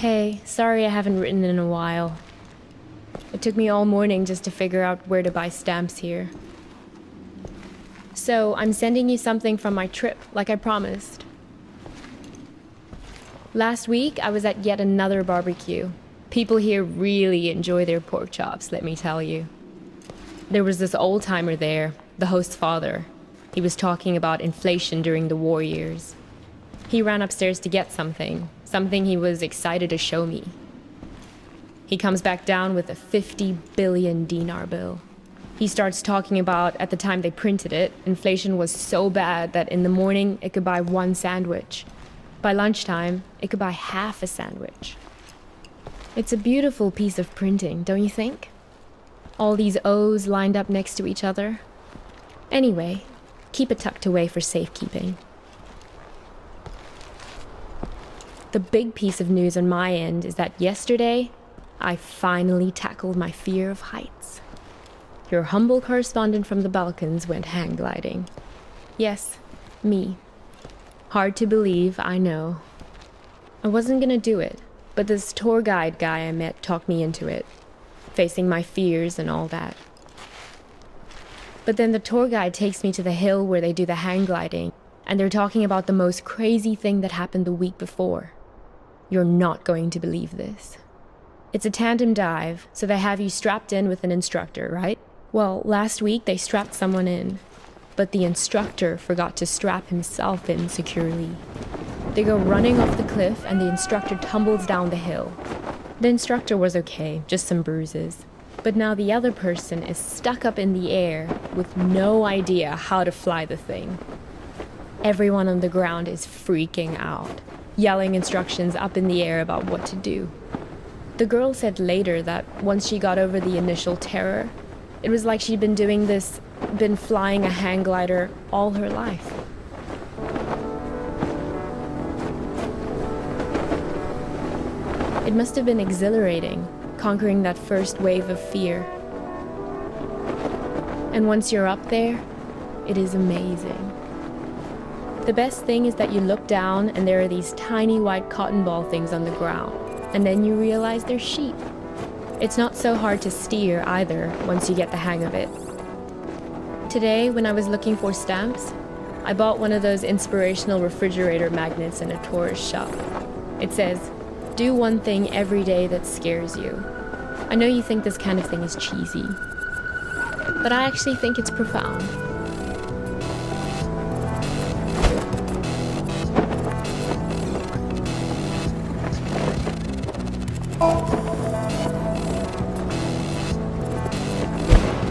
Hey, sorry I haven't written in a while. It took me all morning just to figure out where to buy stamps here. So, I'm sending you something from my trip, like I promised. Last week, I was at yet another barbecue. People here really enjoy their pork chops, let me tell you. There was this old-timer there, the host's father. He was talking about inflation during the war years. He ran upstairs to get something he was excited to show me. He comes back down with a 50 billion dinar bill. He starts talking about, at the time they printed it, inflation was so bad that in the morning it could buy one sandwich. By lunchtime, it could buy half a sandwich. It's a beautiful piece of printing, don't you think? All these O's lined up next to each other. Anyway, keep it tucked away for safekeeping. The big piece of news on my end is that yesterday, I finally tackled my fear of heights. Your humble correspondent from the Balkans went hang gliding. Yes, me. Hard to believe, I know. I wasn't gonna do it, but this tour guide guy I met talked me into it, facing my fears and all that. But then the tour guide takes me to the hill where they do the hang gliding, and they're talking about the most crazy thing that happened the week before. You're not going to believe this. It's a tandem dive, so they have you strapped in with an instructor, right? Well, last week they strapped someone in, but the instructor forgot to strap himself in securely. They go running off the cliff and the instructor tumbles down the hill. The instructor was okay, just some bruises. But now the other person is stuck up in the air with no idea how to fly the thing. Everyone on the ground is freaking out, yelling instructions up in the air about what to do. The girl said later that once she got over the initial terror, it was like she'd been flying a hang glider all her life. It must have been exhilarating, conquering that first wave of fear. And once you're up there, it is amazing. The best thing is that you look down and there are these tiny white cotton ball things on the ground, and then you realize they're sheep. It's not so hard to steer either once you get the hang of it. Today, when I was looking for stamps, I bought one of those inspirational refrigerator magnets in a tourist shop. It says, "Do one thing every day that scares you." I know you think this kind of thing is cheesy, but I actually think it's profound.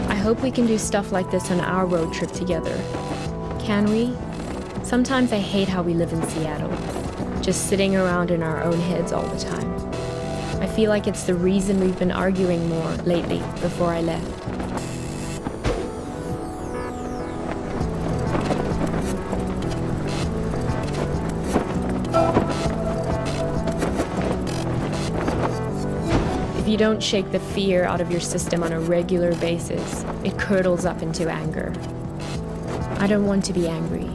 I hope we can do stuff like this on our road trip together. Can we? Sometimes I hate how we live in Seattle, just sitting around in our own heads all the time. I feel like it's the reason we've been arguing more lately before I left. If you don't shake the fear out of your system on a regular basis, it curdles up into anger. I don't want to be angry.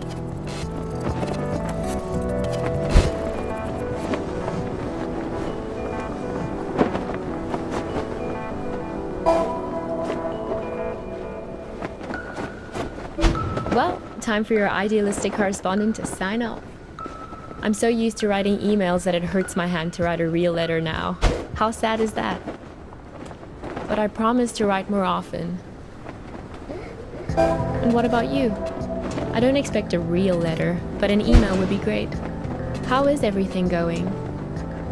Well, time for your idealistic correspondent to sign off. I'm so used to writing emails that it hurts my hand to write a real letter now. How sad is that? But I promise to write more often. And what about you? I don't expect a real letter, but an email would be great. How is everything going?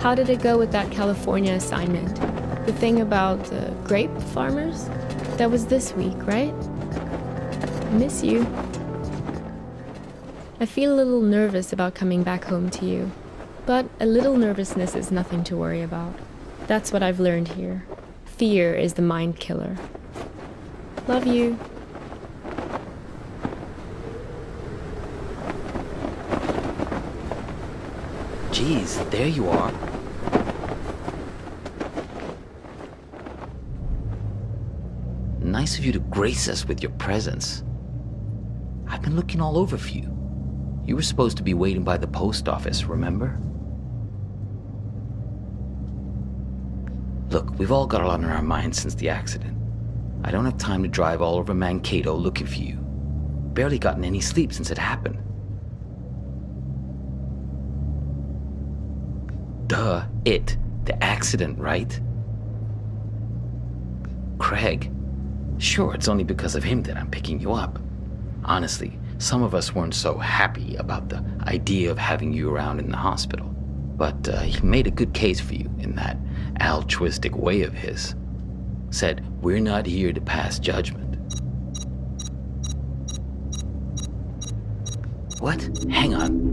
How did it go with that California assignment? The thing about grape farmers? That was this week, right? I miss you. I feel a little nervous about coming back home to you, but a little nervousness is nothing to worry about. That's what I've learned here. Fear is the mind killer. Love you. Geez, there you are. Nice of you to grace us with your presence. I've been looking all over for you. You were supposed to be waiting by the post office, remember? Look, we've all got a lot on our minds since the accident. I don't have time to drive all over Mankato looking for you. Barely gotten any sleep since it happened. Duh, the accident, right? Craig. Sure, it's only because of him that I'm picking you up. Honestly, some of us weren't so happy about the idea of having you around in the hospital. But he made a good case for you in that altruistic way of his. Said, we're not here to pass judgment. What? Hang on.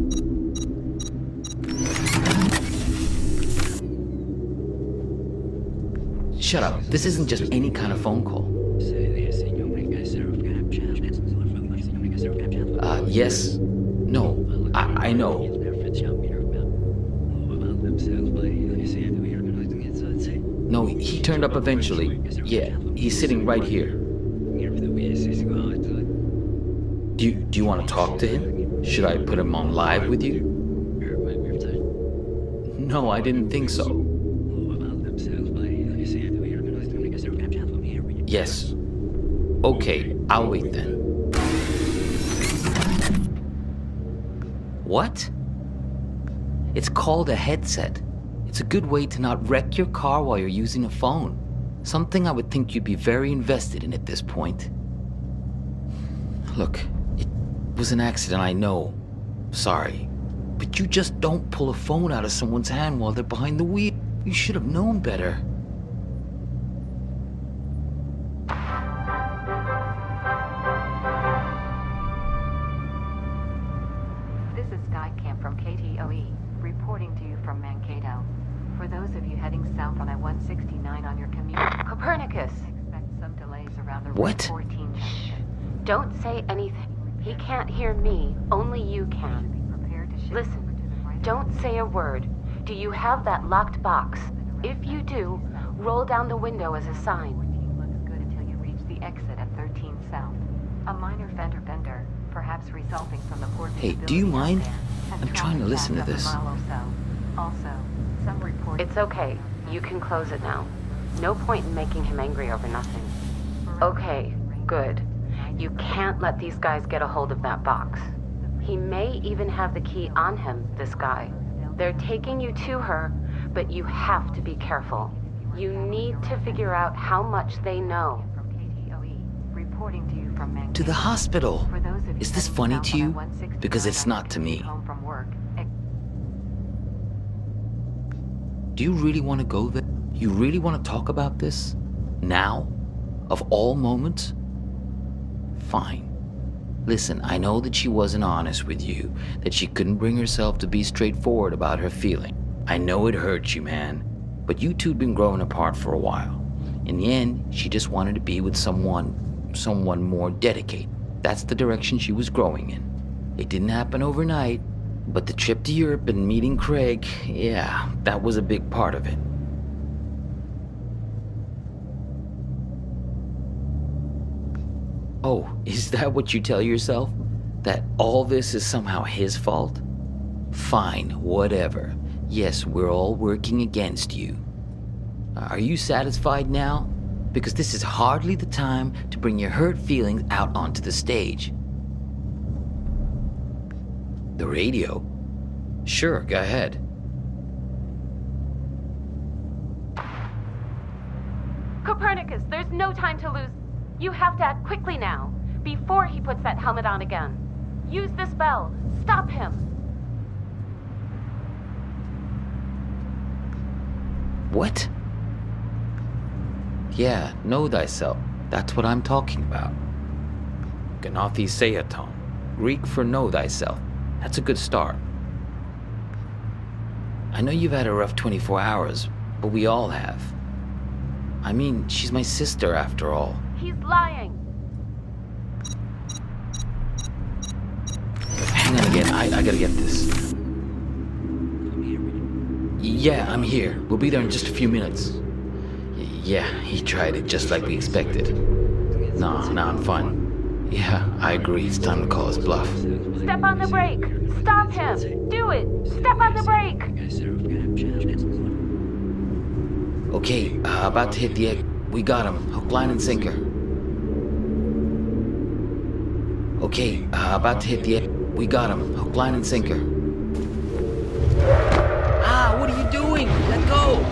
Shut up. This isn't just any kind of phone call. Yes. No. I know. No, he turned up eventually. Yeah, he's sitting right here. Do you want to talk to him? Should I put him on live with you? No, I didn't think so. Yes. Okay, I'll wait then. What? It's called a headset. It's a good way to not wreck your car while you're using a phone. Something I would think you'd be very invested in at this point. Look, it was an accident, I know. Sorry. But you just don't pull a phone out of someone's hand while they're behind the wheel. You should have known better. This is Skycam from KTOE, reporting to you from Mankato. For those of you heading south on I-169 on your commute, Copernicus! Expect some delays around the What? Route 14 junction. Don't say anything. He can't hear me. Only you can. Listen, don't say a word. Do you have that locked box? If you do, roll down the window as a sign. 14 looks good until you reach the exit at 13 South. A minor fender bender, perhaps resulting from the poor Hey, do you visibility out mind? there, has I'm trying to listen to traveled this. a mile or so. Also, some reports. It's okay. You can close it now. No point in making him angry over nothing. Okay, good. You can't let these guys get a hold of that box. He may even have the key on him, this guy. They're taking you to her, but you have to be careful. You need to figure out how much they know. To the hospital. Is this funny to you? Because it's not to me. Do you really want to go there? You really want to talk about this? Now? Of all moments? Fine. Listen, I know that she wasn't honest with you, that she couldn't bring herself to be straightforward about her feeling. I know it hurts you, man, but you two'd been growing apart for a while. In the end, she just wanted to be with someone more dedicated. That's the direction she was growing in. It didn't happen overnight, but the trip to Europe and meeting Craig, yeah, that was a big part of it. Oh, is that what you tell yourself? That all this is somehow his fault? Fine, whatever. Yes, we're all working against you. Are you satisfied now? Because this is hardly the time to bring your hurt feelings out onto the stage. The radio? Sure, go ahead. Copernicus, there's no time to lose. You have to act quickly now, before he puts that helmet on again. Use this bell. Stop him. What? Yeah, know thyself. That's what I'm talking about. Gnathi Seaton. Greek for know thyself. That's a good start. I know you've had a rough 24 hours, but we all have. I mean, she's my sister after all. He's lying. Hang on again, I gotta get this. Yeah, I'm here. We'll be there in just a few minutes. Yeah, he tried it just like we expected. No, I'm fine. Yeah, I agree. It's time to call his bluff. Step on the brake. Stop him. Do it. Step on the brake. Okay, about to hit the egg. We got him. Hook, line, and sinker. Okay, about to hit the egg. We got him. Hook, line, and sinker. Ah, what are you doing? Let go!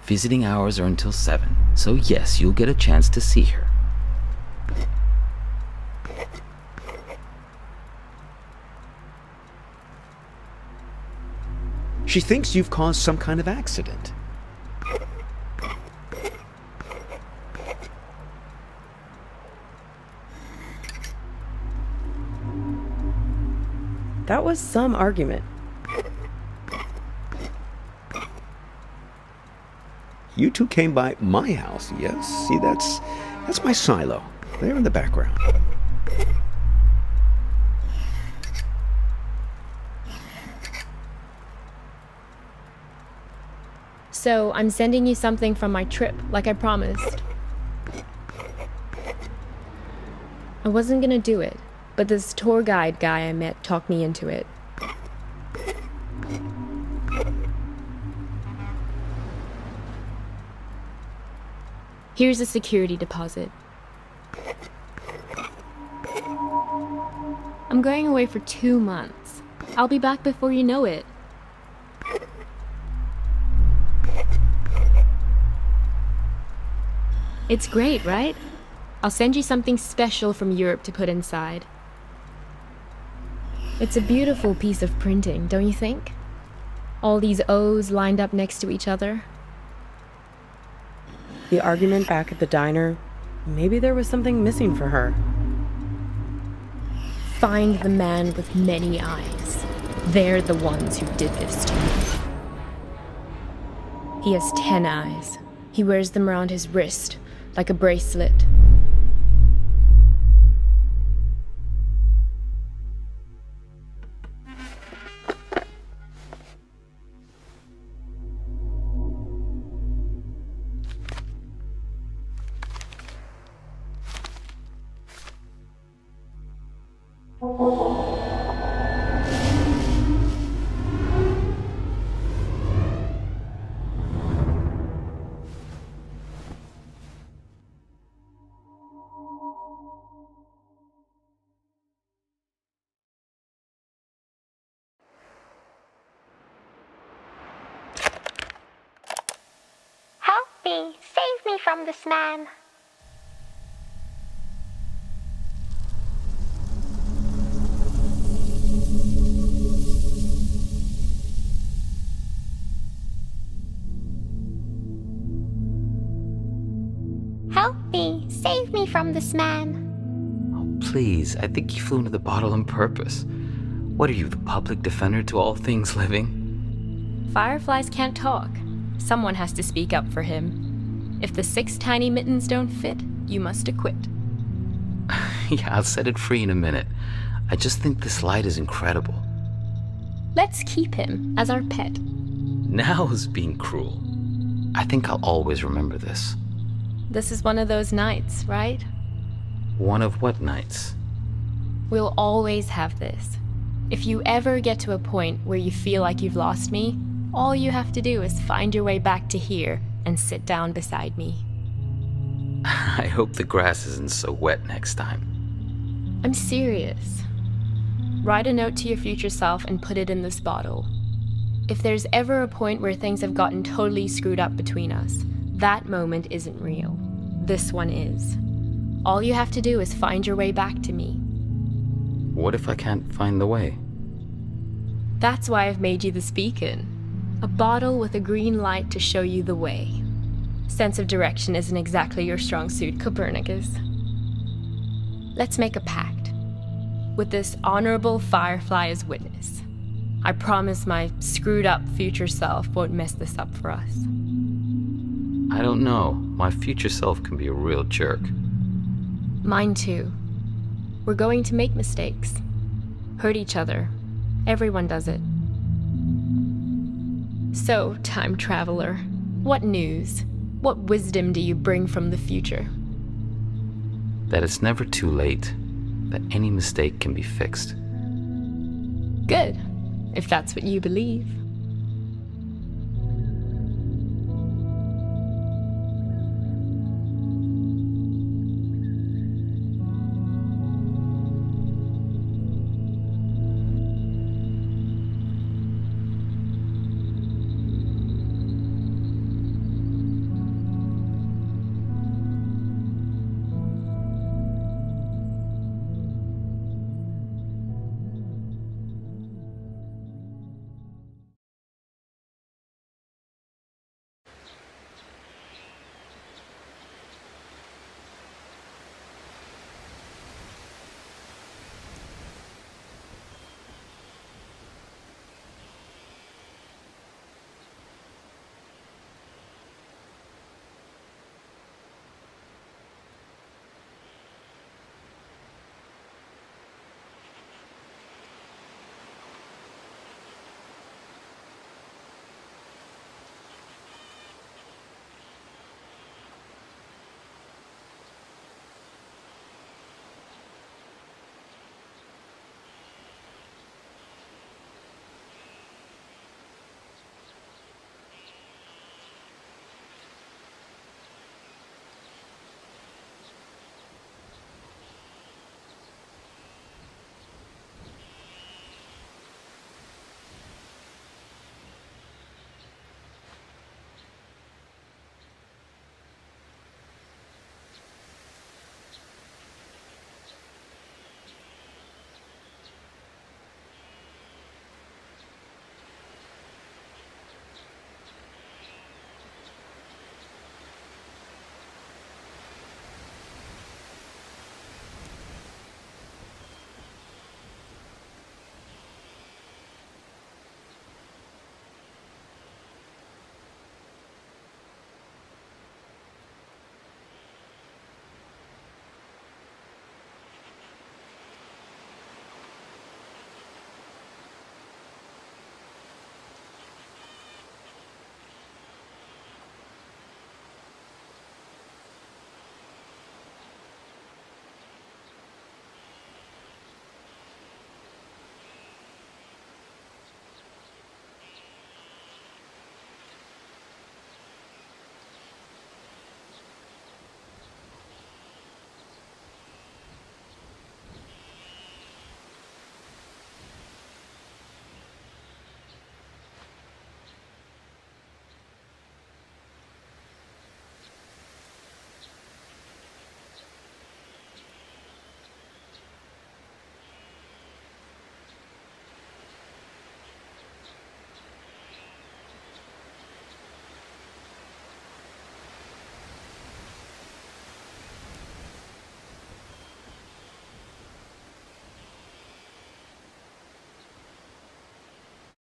Visiting hours are until 7, so yes, you'll get a chance to see her. She thinks you've caused some kind of accident. That was some argument. You two came by my house, yes? See, that's my silo. There in the background. So, I'm sending you something from my trip, like I promised. I wasn't gonna do it, but this tour guide guy I met talked me into it. Here's a security deposit. I'm going away for 2 months. I'll be back before you know it. It's great, right? I'll send you something special from Europe to put inside. It's a beautiful piece of printing, don't you think? All these O's lined up next to each other. The argument back at the diner, maybe there was something missing for her. Find the man with many eyes. They're the ones who did this to me. He has 10 eyes. He wears them around his wrist, like a bracelet. Help me! Save me from this man! Help me! Save me from this man! Oh, please, I think he flew into the bottle on purpose. What are you, the public defender to all things living? Fireflies can't talk. Someone has to speak up for him. If the 6 tiny mittens don't fit, you must acquit. Yeah, I'll set it free in a minute. I just think this light is incredible. Let's keep him as our pet. Now's being cruel. I think I'll always remember this. This is one of those nights, right? One of what nights? We'll always have this. If you ever get to a point where you feel like you've lost me, all you have to do is find your way back to here and sit down beside me. I hope the grass isn't so wet next time. I'm serious. Write a note to your future self and put it in this bottle. If there's ever a point where things have gotten totally screwed up between us, that moment isn't real. This one is. All you have to do is find your way back to me. What if I can't find the way? That's why I've made you this beacon. A bottle with a green light to show you the way. Sense of direction isn't exactly your strong suit, Copernicus. Let's make a pact. With this honorable firefly as witness, I promise my screwed up future self won't mess this up for us. I don't know. My future self can be a real jerk. Mine too. We're going to make mistakes. Hurt each other. Everyone does it. So, time traveler, what news? What wisdom do you bring from the future? That it's never too late. That any mistake can be fixed. Good, if that's what you believe.